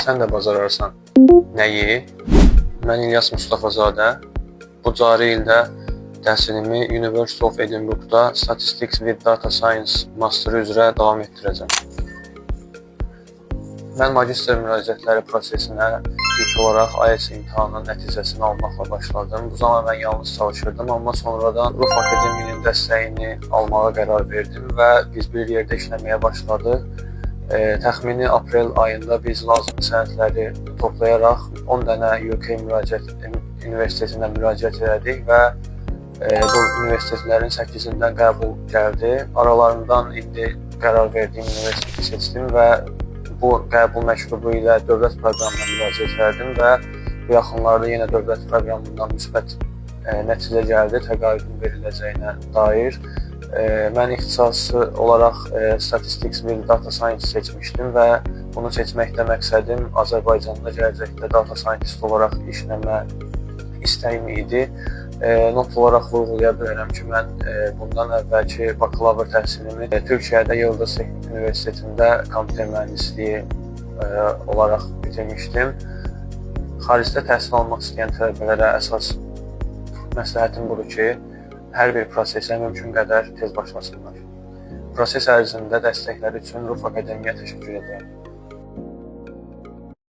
sən də bacararsan. Nəyi? Mən İlyas Mustafazadə. Bu cari ildə təhsilimi University of Edinburgh'da Statistics with Data Science Master üzrə davam etdirəcəm. Mən magistr müraciətləri prosesinə ilk olaraq IELTS imtahanının nəticəsini almaqla başladım. Bu zaman mən yalnız çalışırdım, amma sonradan Ruf Akademiyinin dəstəyini almağa qərar verdim və biz bir yerdə işləməyə başladıq. Təxmini aprel ayında biz lazım sənədləri toplayaraq 10 dənə UK universitetinə müraciət elədik və bu universitetlərin 8-dən qəbul gəldi. Aralarından indi qərar verdiyim universiteti seçdim və bu qəbul məktubu ilə dövlət proqramına müraciət elədim və bu yaxınlarda yenə dövlət proqramından müsbət nəticə gəldi, təqaüdün veriləcəyinə dair. Mən ixtisası olaraq Statistics with Data Science seçmişdim və bunu seçməkdə məqsədim Azərbaycanda gələcəkdə data scientist olaraq işləmə istəyim idi. Not olaraq vurğulaya bilərəm ki, mən bundan əvvəlki bakalavr təhsilimi Türkiyədə Yıldız Texnik Universitetində kompüter mühəndisliyi olaraq bitirmişdim. Xaricdə təhsil almaq istəyən tələbələrə əsas məsləhətim budur ki, hər bir prosesə mümkün qədər tez başlasınlar. Proses ərzində dəstəkləri üçün Ruf Akademiyaya təşəkkür edirəm.